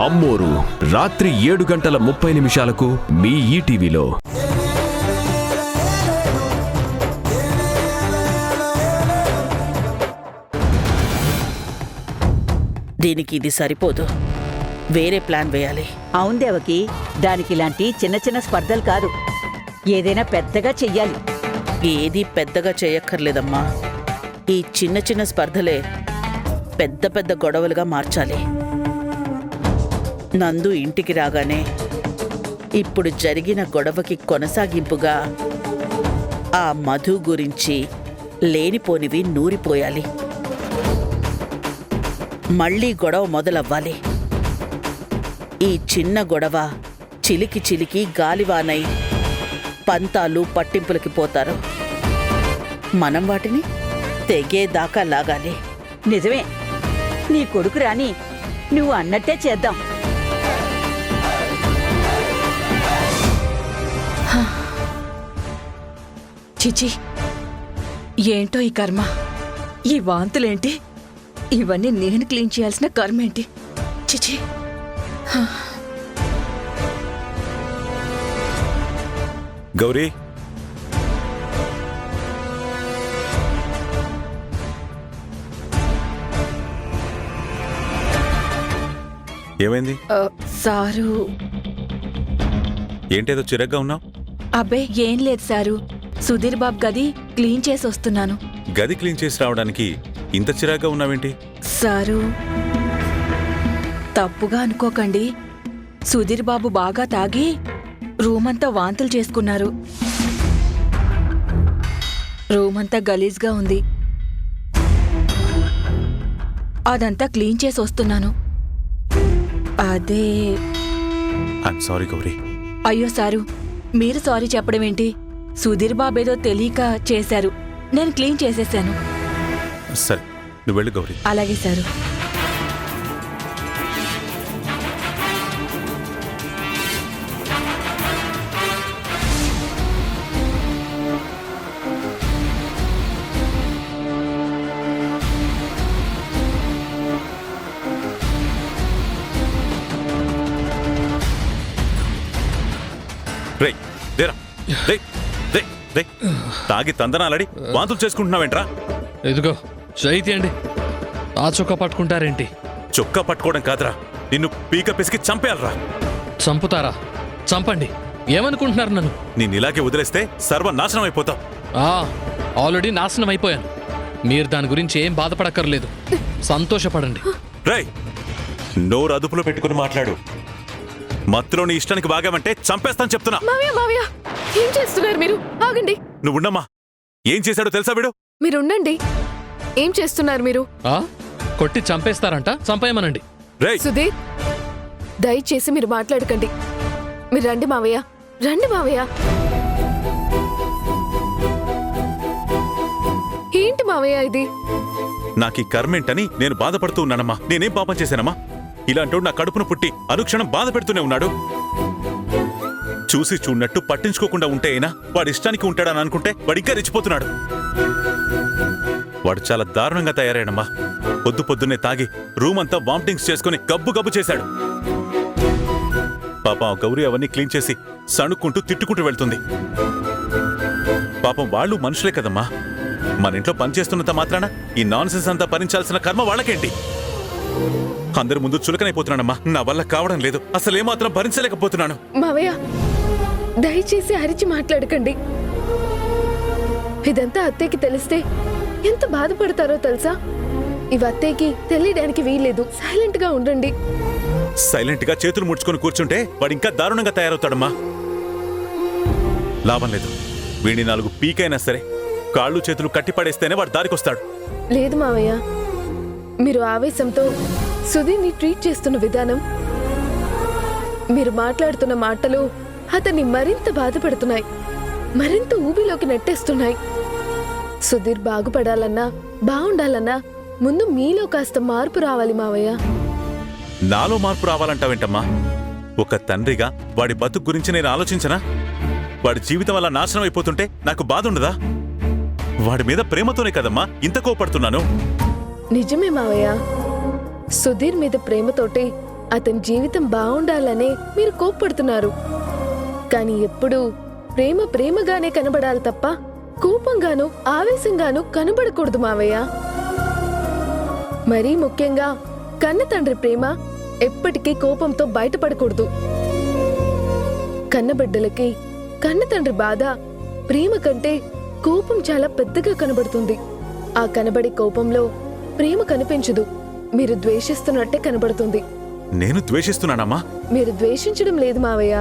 అమ్మోరు రాత్రి 7:30 మీ ఈటీవీలో. దీనికి ఇది సరిపోదు, వేరే ప్లాన్ వేయాలి. అవును దేవకి, దానికి ఇలాంటి చిన్న చిన్న స్పర్ధలు కాదు, ఏదైనా పెద్దగా చెయ్యాలి. ఏది పెద్దగా చేయక్కర్లేదమ్మా. ఈ చిన్న చిన్న స్పర్ధలే పెద్ద పెద్ద గొడవలుగా మార్చాలి. నందు ఇంటికి రాగానే ఇప్పుడు జరిగిన గొడవకి కొనసాగింపుగా ఆ మధు గురించి లేనిపోనివి నూరిపోయాలి. మళ్లీ గొడవ మొదలవ్వాలి. ఈ చిన్న గొడవ చిలికి చిలికి గాలివానై పంతాలు పట్టింపులకి పోతారు. మనం వాటిని తెగేదాకా లాగాలి. నిజమే, నీ కొడుకు రాని నువ్వు అన్నట్టే చేద్దాం. చిచి, ఏంటో ఈ కర్మ, ఈ వాంతులేంటి, ఇవన్నీ నేను క్లీన్ చేయాల్సిన కర్మ ఏంటి? చిచి. గౌరీ, ఏమైంది? సారు. ఏంటేదో చిరగ్గా ఉన్నావు? అబ్బే ఏం లేదు సారు, సుధీర్ బాబు గది క్లీన్ చేసి వస్తున్నాను. గది క్లీన్ చేసి రావడానికి ఇంత చిరాగ్గా ఉన్నావేంటి? సారు, తప్పుగా అనుకోకండి, సుధీర్ బాబు బాగా తాగి రూమంతా వాంతులు చేసుకున్నారు. రూమంతా గలీజ్గా ఉంది, అదంతా క్లీన్ చేసి వస్తున్నాను. అదే. I'm sorry Gauri. అయ్యో సారు, మీరు సారీ చెప్పడం ఏంటి? సుధీర్ బాబేదో తెలియక చేశారు, నేను క్లీన్ చేసేసాను. సరే, నువ్వు వెళ్ళు గౌరీ. అలాగే సారు. రేయ్, దేరా, రేయ్, రేయ్, రేయ్, తాగి తందనాలడి వాంతులు చేసుకుంటున్నావేంట్రా? ఇదిగో చేయి తీయండి. ఆ చొక్కా పట్టుకుంటారేంటి? చొక్కా పట్టుకోవడం కాదురా, నిన్ను పీక పిసికి చంపేయాలరా. చంపుతారా? చంపండి. ఏమనుకుంటున్నారు నన్ను? నేను ఇలాగే వదిలేస్తే సర్వనాశనం అయిపోతావు. ఆల్రెడీ నాశనం అయిపోయాను. మీరు దాని గురించి ఏం బాధపడక్కర్లేదు, సంతోషపడండి. రేయ్, నోరు అదుపులో పెట్టుకుని మాట్లాడు. మత్తులో నీ ఇష్టానికి బాగామంటే చంపేస్తాను చెప్తున్నా. మావయ్య, మావయ్య, ఏం చేస్తున్నారు మీరు? ఆగండి. నువ్వుండమ్మా. ఏం చేశాడో తెలుసా వీడు? మీరుండండి. ఏం చేస్తున్నారు మీరు? కొట్టి చంపేస్తారంట, చంపేయమనండి. రేయ్ సుధీర్, దయచేసి మీరు మాట్లాడకండి. మీరు రండి మావయ్య, రండి మావయ్య. ఏంటి మావయ్య ఇది? నాకీ కర్మేంటని నేను బాధపడుతూ ఉన్నానమ్మా. నేనేం పాపం చేశానమ్మా? ఇలాంటోడు నా కడుపును పుట్టి అనుక్షణం బాధ పెడుతూనే ఉన్నాడు. చూసి చూడనట్టు పట్టించుకోకుండా ఉంటే అయినా వాడి ఇష్టానికి ఉంటాడని అనుకుంటే వాడు ఇంకా రెచ్చిపోతున్నాడు. వాడు చాలా దారుణంగా తయారయ్యాడమ్మా. పొద్దున్నే తాగి రూమ్ అంతా వామిటింగ్స్ చేసుకుని గబ్బు గబ్బు చేశాడు. పాపం గౌరీ అవన్నీ క్లీన్ చేసి సణుక్కుంటూ తిట్టుకుంటూ వెళ్తుంది. పాపం వాళ్ళు మనుషులే కదమ్మా. మన ఇంట్లో పనిచేస్తున్నంత మాత్రాన ఈ నాన్సెన్స్ అంతా భరించాల్సిన కర్మ వాళ్ళకేంటి? అందరి ముందు చులకనైపోతున్నానమ్మా. నా వల్ల కావడం లేదు, అసలేమాత్రం భరించలేకపోతున్నాను. మావయ్య, దయచేసి అరిచి మాట్లాడకండి. ఇదంతా అత్తయ్యకి తెలిస్తే ఎంత బాధపడతారో తెలుసా? ఇవి అత్తయ్యకి తెలియడానికి వీల్లేదు. సైలెంట్ గా ఉండండి. సైలెంట్ గా చేతులు ముడుచుకొని కూర్చుంటే వాడు ఇంకా దారుణంగా తయారవుతాడమ్మా. లాభం లేదు. వీడిని 4 పీకైనా సరే కాళ్ళు చేతులు కట్టిపడేస్తేనే వాడు దారికొస్తాడు. లేదు మావయ్య, మీరు ఆవేశంతో సుధీర్ని ట్రీట్ చేస్తున్న విధానం, మీరు మాట్లాడుతున్న మాటలు అతన్ని మరింత బాధపెడుతున్నాయి, మరింత ఊబిలోకి నెట్టేస్తున్నాయి. సుధీర్ బాగుపడాలన్నా బాగుండాలన్నా ముందు మీలో కాస్త మార్పు రావాలి మావయ్య. నాలో మార్పు రావాలంటావేంటమ్మా? ఒక తండ్రిగా వాడి బతుకు గురించి నేను ఆలోచించనా? వాడి జీవితం అలా నాశనం అయిపోతుంటే నాకు బాధ ఉండదా? వాడి మీద ప్రేమతోనే కదమ్మా ఇంత కోపడుతున్నాను. నిజమే మావయ్య, సుధీర్ మీద ప్రేమతోటి అతని జీవితం బాగుండాలనే మీరు కోప్పడుతున్నారు. కానీ ఎప్పుడూ ప్రేమ ప్రేమగానే కనబడాలి తప్ప కోపంగాను ఆవేశంగాను కనబడకూడదు మావయ్య. మరీ ముఖ్యంగా కన్న తండ్రి ప్రేమ ఎప్పటికీ కోపంతో బయటపడకూడదు. కన్నబిడ్డలకి కన్న తండ్రి బాధ ప్రేమ కంటే కోపం చాలా పెద్దగా కనబడుతుంది. ఆ కనబడే కోపంలో ప్రేమ కనిపించదు, మీరు ద్వేషిస్తున్నట్టే కనబడుతుంది. నేను ద్వేషిస్తున్నానమ్మా? మీరు ద్వేషించడం లేదు మావయ్య,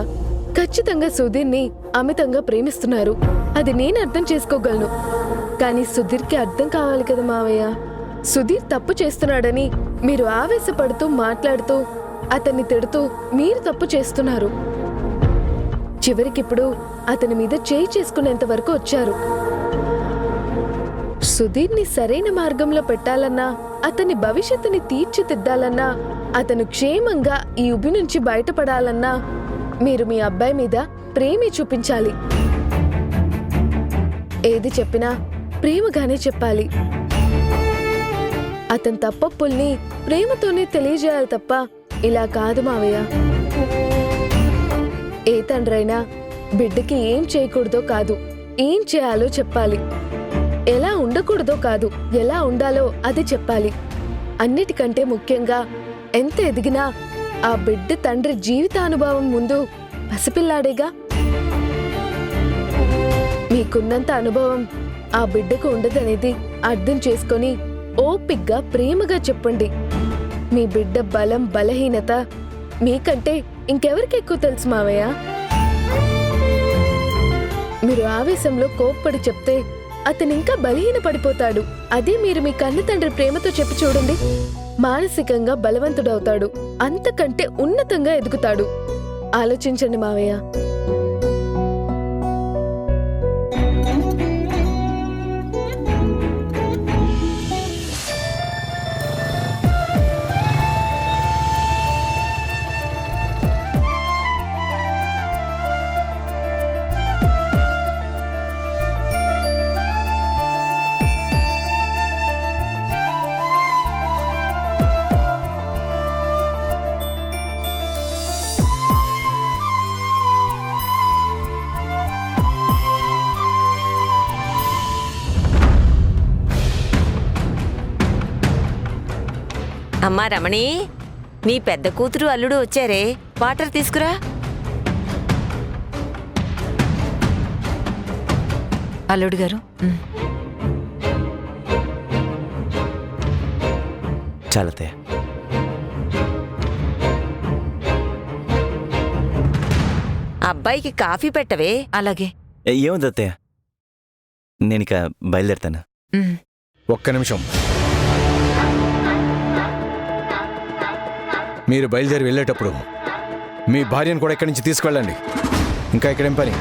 ఖచ్చితంగా సుధీర్ని అమితంగా ప్రేమిస్తున్నారు. అది నేను అర్థం చేసుకోగలను. కానీ సుధీర్కి అర్థం కావాలి కదా మావయ్య. సుధీర్ తప్పు చేస్తున్నాడని మీరు ఆవేశపడుతూ మాట్లాడుతూ అతన్ని తిడుతూ మీరు తప్పు చేస్తున్నారు. చివరికిప్పుడు అతని మీద చేయి చేసుకునేంత వరకు వచ్చారు. సుధీర్ని సరైన మార్గంలో పెట్టాలన్నా, అతని భవిష్యత్తుని తీర్చిదిద్దాలన్నా, అతను క్షేమంగా ఈ ఉబి నుంచి బయటపడాలన్నా మీరు మీ అబ్బాయి మీద ప్రేమే చూపించాలి. ఏది చెప్పినా ప్రేమగానే చెప్పాలి. అతని తప్పప్పుల్ని ప్రేమతోనే తెలియజేయాలి తప్ప ఇలా కాదు మావయ్య. ఏ తండ్రైనా బిడ్డకి ఏం చేయకూడదో కాదు, ఏం చేయాలో చెప్పాలి. ఎలా ఉండకూడదో కాదు, ఎలా ఉండాలో అది చెప్పాలి. అన్నిటికంటే ముఖ్యంగా ఎంత ఎదిగినా ఆ బిడ్డ తండ్రి జీవితానుభవం ముందు పసిపిల్లాడేగా. మీకున్నంత అనుభవం ఆ బిడ్డకు ఉండదనేది అర్థం చేసుకొని ఓపిగ్గా ప్రేమగా చెప్పండి. మీ బిడ్డ బలం బలహీనత మీకంటే ఇంకెవరికి ఎక్కువ తెలుసు మావయ్య. మీరు ఆవేశంలో కోప్పడి చెప్తే అతను ఇంకా బలహీన పడిపోతాడు. అదే మీరు మీ కన్న తండ్రి ప్రేమతో చెప్పి చూడండి, మానసికంగా బలవంతుడవుతాడు, అంతకంటే ఉన్నతంగా ఎదుగుతాడు. ఆలోచించండి మావయ్య. అమ్మా రమణి, నీ పెద్ద కూతురు అల్లుడు వచ్చారే, వాటర్ తీసుకురా. అల్లుడు గారు, చాలతే. అబ్బాయికి కాఫీ పెట్టవే. అలాగే. ఏముందత్తయ్య, నేనిక బయలుదేరుతాను. ఒక్క నిమిషం. మీరు బయలుదేరి వెళ్ళేటప్పుడు మీ భార్యను కూడా ఇక్కడి నుంచి తీసుకెళ్ళండి. ఇంకా ఇక్కడేం పని?